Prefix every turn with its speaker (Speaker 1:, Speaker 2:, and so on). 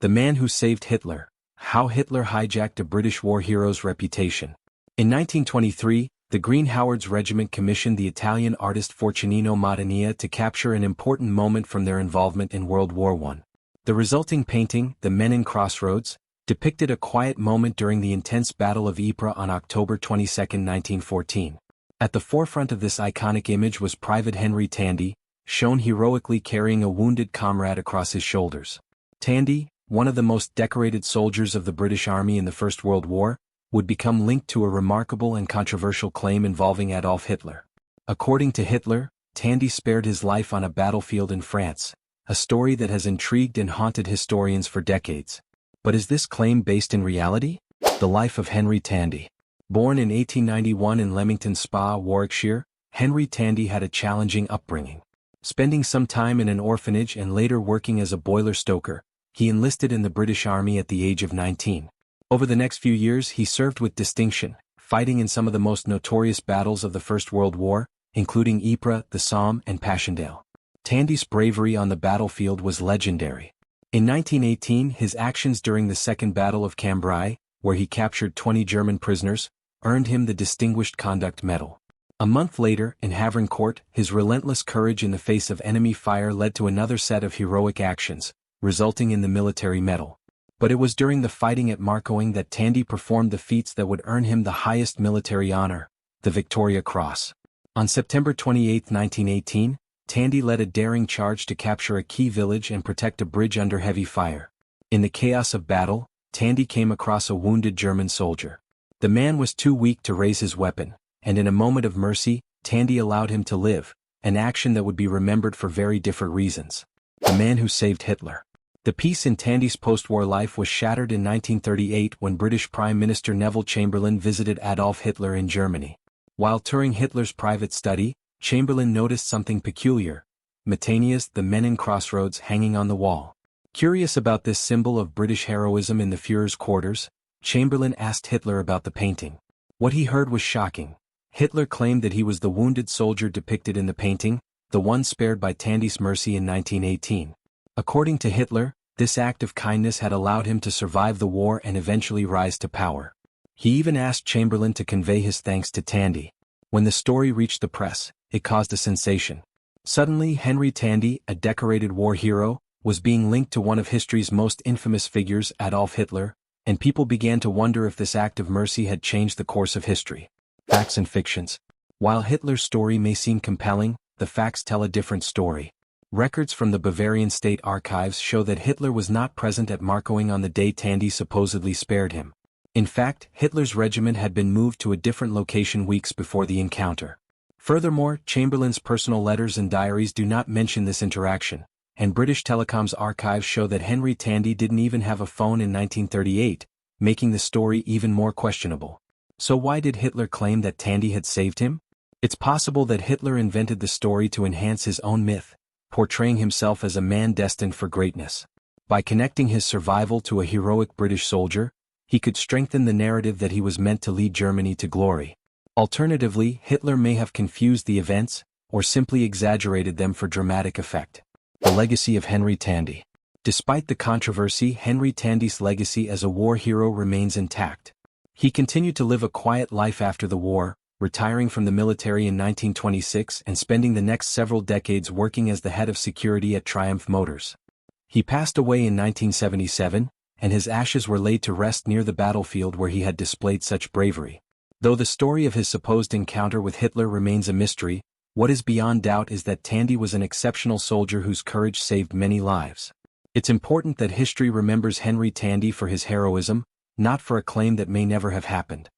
Speaker 1: The Man Who Saved Hitler: How Hitler Hijacked a British War Hero's Reputation. In 1923, the Green Howards Regiment commissioned the Italian artist Fortunino Madania to capture an important moment from their involvement in World War I. The resulting painting, The Men in Crossroads, depicted a quiet moment during the intense Battle of Ypres on October 22, 1914. At the forefront of this iconic image was Private Henry Tandy, shown heroically carrying a wounded comrade across his shoulders. Tandy, one of the most decorated soldiers of the British Army in the First World War, would become linked to a remarkable and controversial claim involving Adolf Hitler. According to Hitler, Tandy spared his life on a battlefield in France, a story that has intrigued and haunted historians for decades. But is this claim based in reality? The life of Henry Tandy. Born in 1891 in Leamington Spa, Warwickshire, Henry Tandy had a challenging upbringing. Spending some time in an orphanage and later working as a boiler stoker, he enlisted in the British Army at the age of 19. Over the next few years he served with distinction, fighting in some of the most notorious battles of the First World War, including Ypres, the Somme, and Passchendaele. Tandy's bravery on the battlefield was legendary. In 1918, his actions during the Second Battle of Cambrai, where he captured 20 German prisoners, earned him the Distinguished Conduct Medal. A month later, in Havrincourt, his relentless courage in the face of enemy fire led to another set of heroic actions, resulting in the Military Medal. But it was during the fighting at Marcoing that Tandy performed the feats that would earn him the highest military honor, the Victoria Cross. On September 28, 1918, Tandy led a daring charge to capture a key village and protect a bridge under heavy fire. In the chaos of battle, Tandy came across a wounded German soldier. The man was too weak to raise his weapon, and in a moment of mercy, Tandy allowed him to live, an action that would be remembered for very different reasons. The Man Who Saved Hitler. The peace in Tandy's post-war life was shattered in 1938 when British Prime Minister Neville Chamberlain visited Adolf Hitler in Germany. While touring Hitler's private study, Chamberlain noticed something peculiar: Matania's The Men in Crossroads hanging on the wall. Curious about this symbol of British heroism in the Führer's quarters, Chamberlain asked Hitler about the painting. What he heard was shocking. Hitler claimed that he was the wounded soldier depicted in the painting, the one spared by Tandy's mercy in 1918. According to Hitler, this act of kindness had allowed him to survive the war and eventually rise to power. He even asked Chamberlain to convey his thanks to Tandy. When the story reached the press, it caused a sensation. Suddenly, Henry Tandy, a decorated war hero, was being linked to one of history's most infamous figures, Adolf Hitler, and people began to wonder if this act of mercy had changed the course of history. Facts and fictions. While Hitler's story may seem compelling, the facts tell a different story. Records from the Bavarian State Archives show that Hitler was not present at Marcoing on the day Tandy supposedly spared him. In fact, Hitler's regiment had been moved to a different location weeks before the encounter. Furthermore, Chamberlain's personal letters and diaries do not mention this interaction, and British Telecom's archives show that Henry Tandy didn't even have a phone in 1938, making the story even more questionable. So why did Hitler claim that Tandy had saved him? It's possible that Hitler invented the story to enhance his own myth, portraying himself as a man destined for greatness. By connecting his survival to a heroic British soldier, he could strengthen the narrative that he was meant to lead Germany to glory. Alternatively, Hitler may have confused the events, or simply exaggerated them for dramatic effect. The legacy of Henry Tandy. Despite the controversy, Henry Tandy's legacy as a war hero remains intact. He continued to live a quiet life after the war, retiring from the military in 1926 and spending the next several decades working as the head of security at Triumph Motors. He passed away in 1977, and his ashes were laid to rest near the battlefield where he had displayed such bravery. Though the story of his supposed encounter with Hitler remains a mystery, what is beyond doubt is that Tandy was an exceptional soldier whose courage saved many lives. It's important that history remembers Henry Tandy for his heroism, not for a claim that may never have happened.